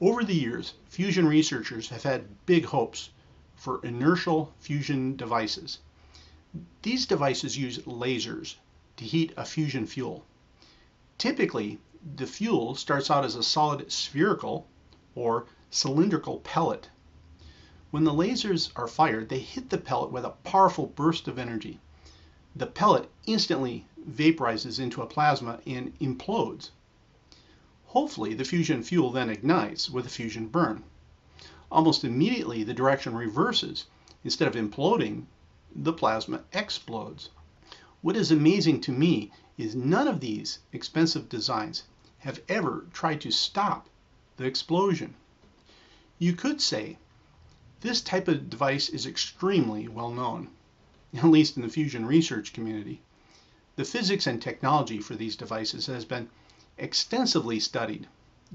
Over the years, fusion researchers have had big hopes for inertial fusion devices. These devices use lasers to heat a fusion fuel. Typically, the fuel starts out as a solid spherical or cylindrical pellet. When the lasers are fired, they hit the pellet with a powerful burst of energy. The pellet instantly vaporizes into a plasma and implodes. Hopefully, the fusion fuel then ignites with a fusion burn. Almost immediately, the direction reverses. Instead of imploding, the plasma explodes. What is amazing to me is none of these expensive designs have ever tried to stop the explosion. You could say this type of device is extremely well known, at least in the fusion research community. The physics and technology for these devices has been extensively studied.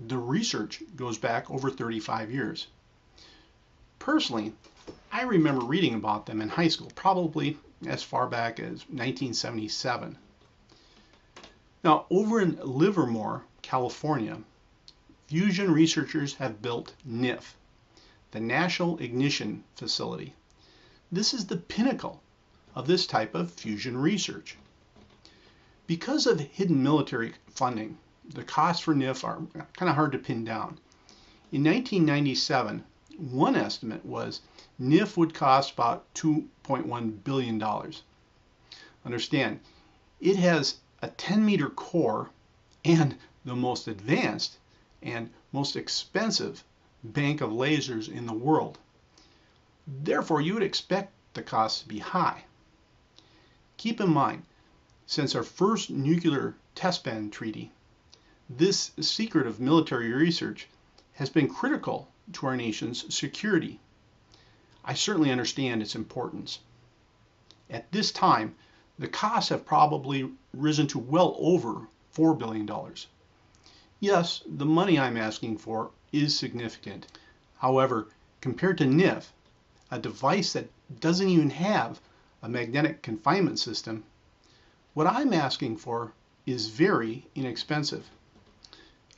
The research goes back over 35 years. Personally, I remember reading about them in high school, probably as far back as 1977. Now, over in Livermore, California, fusion researchers have built NIF, the National Ignition Facility. This is the pinnacle of this type of fusion research. Because of hidden military funding, the costs for NIF are kind of hard to pin down. In 1997, one estimate was NIF would cost about $2.1 billion. Understand, it has a 10-meter core and the most advanced and most expensive bank of lasers in the world. Therefore, you would expect the cost to be high. Keep in mind, since our first nuclear test ban treaty, this secret of military research has been critical to our nation's security. I certainly understand its importance. At this time, the costs have probably risen to well over $4 billion. Yes, the money I'm asking for is significant. However, compared to NIF, a device that doesn't even have a magnetic confinement system, what I'm asking for is very inexpensive.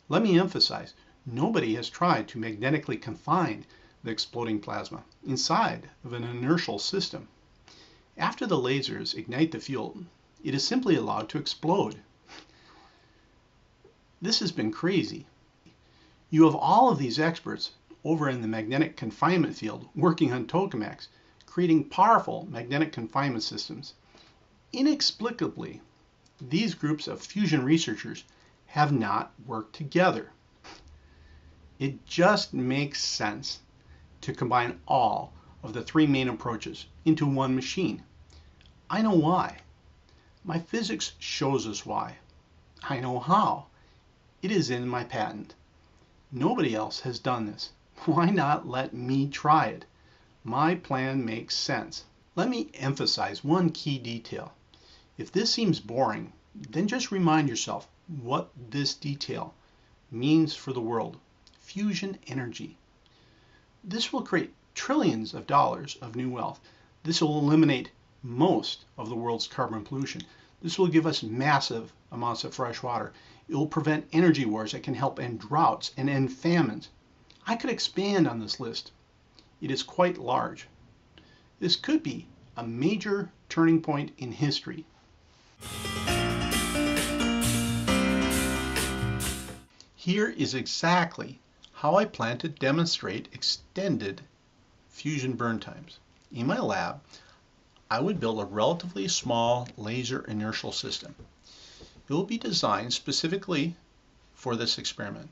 Let me emphasize, nobody has tried to magnetically confine the exploding plasma inside of an inertial system. After the lasers ignite the fuel, it is simply allowed to explode. This has been crazy. You have all of these experts over in the magnetic confinement field working on tokamaks, creating powerful magnetic confinement systems. Inexplicably, these groups of fusion researchers have not worked together. It just makes sense to combine all of the three main approaches into one machine. I know why. My physics shows us why. I know how. It is in my patent. Nobody else has done this. Why not let me try it? My plan makes sense. Let me emphasize one key detail. If this seems boring, then just remind yourself what this detail means for the world. Fusion energy. This will create trillions of dollars of new wealth. This will eliminate most of the world's carbon pollution. This will give us massive amounts of fresh water. It will prevent energy wars that can help end droughts and end famines. I could expand on this list. It is quite large. This could be a major turning point in history. Here is exactly how I plan to demonstrate extended fusion burn times. In my lab, I would build a relatively small laser inertial system. It will be designed specifically for this experiment.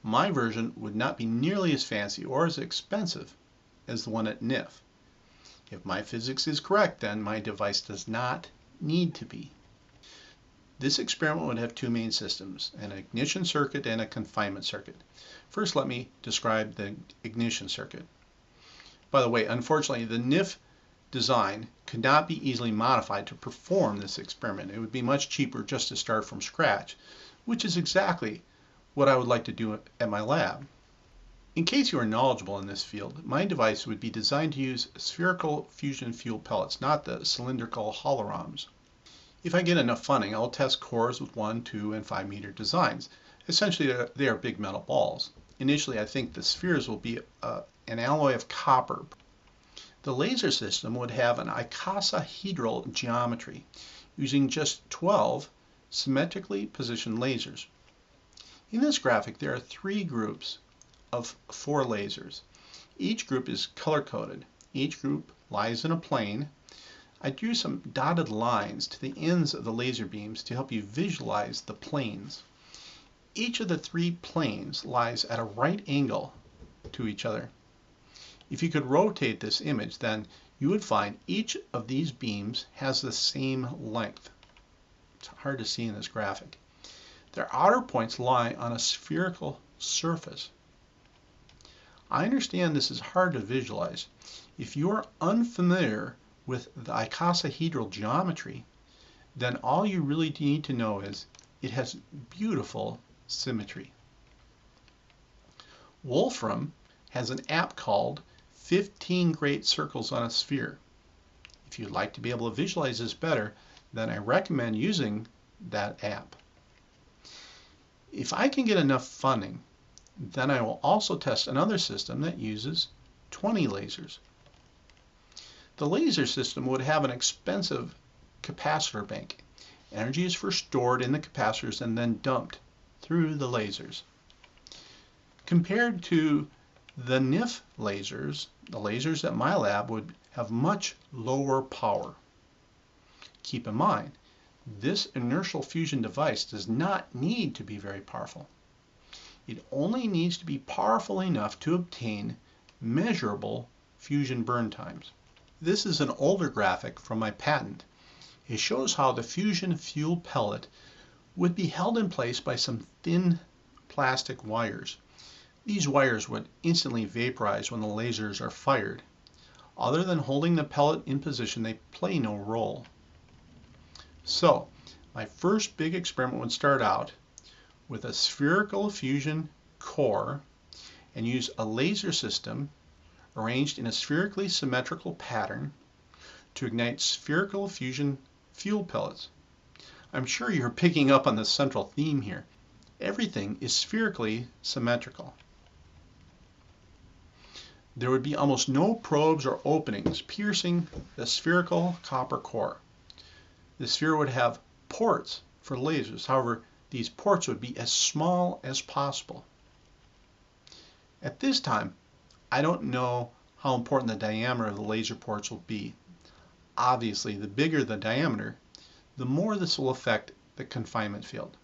My version would not be nearly as fancy or as expensive as the one at NIF. If my physics is correct, then my device does not need to be. This experiment would have two main systems, an ignition circuit and a confinement circuit. First, let me describe the ignition circuit. By the way, unfortunately, the NIF design could not be easily modified to perform this experiment. It would be much cheaper just to start from scratch, which is exactly what I would like to do at my lab. In case you are knowledgeable in this field, my device would be designed to use spherical fusion fuel pellets, not the cylindrical holoroms. If I get enough funding, I'll test cores with 1, 2, and 5 meter designs. Essentially, they are big metal balls. initially I think the spheres will be an alloy of copper. The laser system would have an icosahedral geometry using just 12 symmetrically positioned lasers. In this graphic there are 3 groups of 4 lasers. Each group is color-coded. Each group lies in a plane. I drew some dotted lines to the ends of the laser beams to help you visualize the planes. Each of the 3 planes lies at a right angle to each other. If you could rotate this image, then you would find each of these beams has the same length. It's hard to see in this graphic. Their outer points lie on a spherical surface. I understand this is hard to visualize. If you are unfamiliar with the icosahedral geometry, then all you really need to know is it has beautiful symmetry. Wolfram has an app called 15 Great Circles on a Sphere. If you'd like to be able to visualize this better, then I recommend using that app. If I can get enough funding, then I will also test another system that uses 20 lasers. The laser system would have an expensive capacitor bank. Energy is first stored in the capacitors and then dumped through the lasers. Compared to the NIF lasers, the lasers at my lab would have much lower power. Keep in mind, this inertial fusion device does not need to be very powerful. It only needs to be powerful enough to obtain measurable fusion burn times. This is an older graphic from my patent. It shows how the fusion fuel pellet would be held in place by some thin plastic wires. These wires would instantly vaporize when the lasers are fired. Other than holding the pellet in position, they play no role. So, my first big experiment would start out with a spherical fusion core and use a laser system arranged in a spherically symmetrical pattern to ignite spherical fusion fuel pellets. I'm sure you're picking up on the central theme here. Everything is spherically symmetrical. There would be almost no probes or openings piercing the spherical copper core. The sphere would have ports for lasers. However, these ports would be as small as possible. At this time, I don't know how important the diameter of the laser ports will be. Obviously, the bigger the diameter, the more this will affect the confinement field.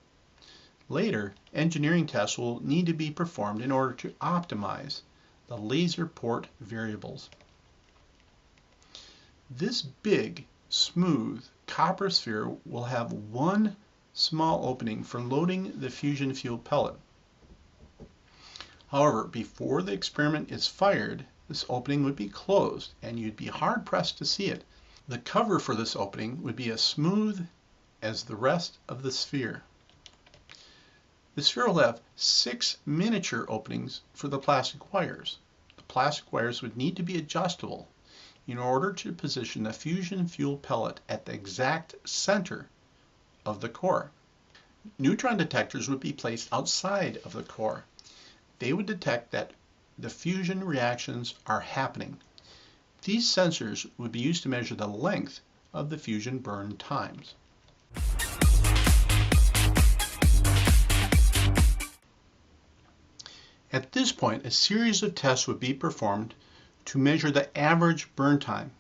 Later, engineering tests will need to be performed in order to optimize the laser port variables. This big, smooth copper sphere will have one small opening for loading the fusion fuel pellet. However, before the experiment is fired, this opening would be closed and you'd be hard-pressed to see it. The cover for this opening would be as smooth as the rest of the sphere. The sphere will have 6 miniature openings for the plastic wires. The plastic wires would need to be adjustable in order to position the fusion fuel pellet at the exact center of the core. Neutron detectors would be placed outside of the core. They would detect that the fusion reactions are happening. These sensors would be used to measure the length of the fusion burn times. At this point, a series of tests would be performed to measure the average burn time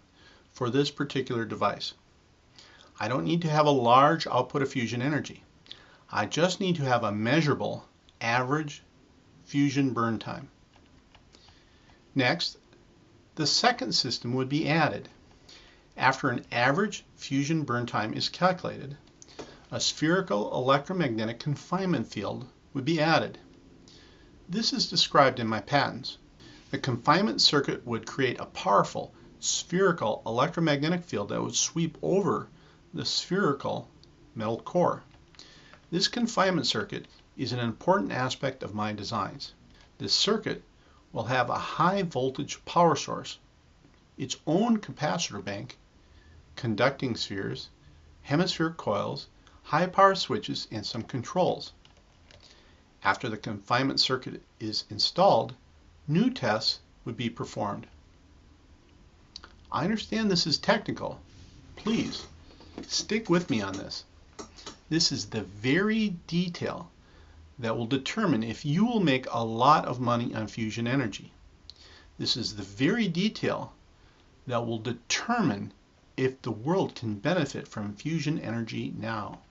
for this particular device. I don't need to have a large output of fusion energy. I just need to have a measurable average fusion burn time. Next, the second system would be added. After an average fusion burn time is calculated, a spherical electromagnetic confinement field would be added. This is described in my patents. The confinement circuit would create a powerful spherical electromagnetic field that would sweep over the spherical metal core. This confinement circuit is an important aspect of my designs. This circuit will have a high voltage power source, its own capacitor bank, conducting spheres, hemispheric coils, high power switches, and some controls. After the confinement circuit is installed, new tests would be performed. I understand this is technical. Please stick with me on this. This is the very detail that will determine if you will make a lot of money on fusion energy. This is the very detail that will determine if the world can benefit from fusion energy now.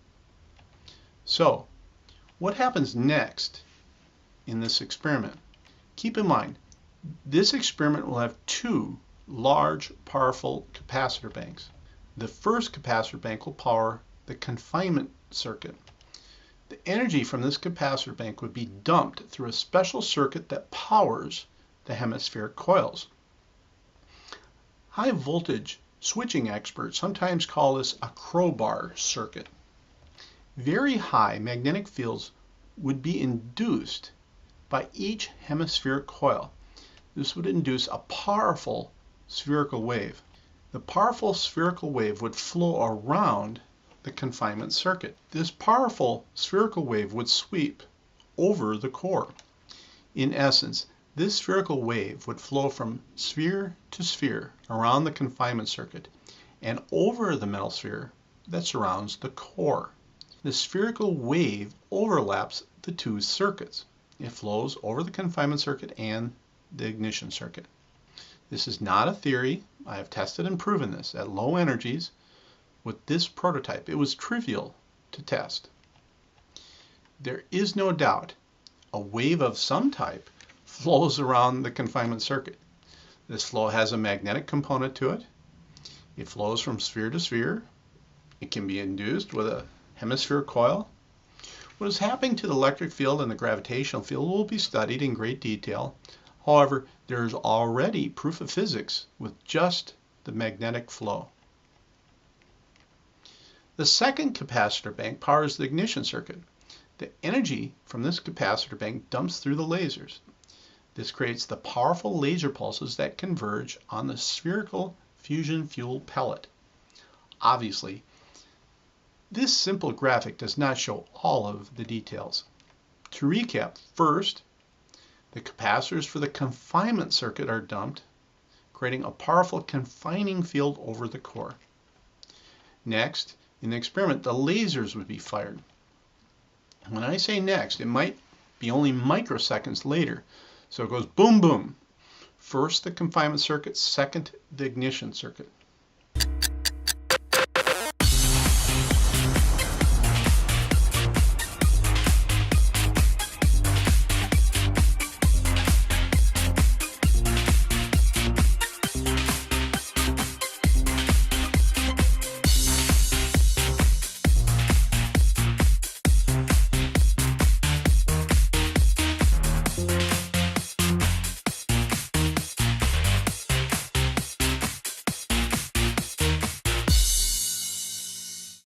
So, what happens next in this experiment? Keep in mind, this experiment will have two large, powerful capacitor banks. The first capacitor bank will power the confinement circuit. The energy from this capacitor bank would be dumped through a special circuit that powers the hemispheric coils. High voltage switching experts sometimes call this a crowbar circuit. Very high magnetic fields would be induced by each hemispheric coil. This would induce a powerful spherical wave. The powerful spherical wave would flow around the confinement circuit. This powerful spherical wave would sweep over the core. In essence, this spherical wave would flow from sphere to sphere around the confinement circuit and over the metal sphere that surrounds the core. The spherical wave overlaps the two circuits. It flows over the confinement circuit and the ignition circuit. This is not a theory. I have tested and proven this at low energies with this prototype. It was trivial to test. There is no doubt a wave of some type flows around the confinement circuit. This flow has a magnetic component to it. It flows from sphere to sphere. It can be induced with a hemispheric coil. What is happening to the electric field and the gravitational field will be studied in great detail. However, there is already proof of physics with just the magnetic flow. The second capacitor bank powers the ignition circuit. The energy from this capacitor bank dumps through the lasers. This creates the powerful laser pulses that converge on the spherical fusion fuel pellet. Obviously, this simple graphic does not show all of the details. To recap, first, the capacitors for the confinement circuit are dumped, creating a powerful confining field over the core. Next, in the experiment, the lasers would be fired. When I say next, it might be only microseconds later. So it goes boom, boom. First the confinement circuit, second the ignition circuit.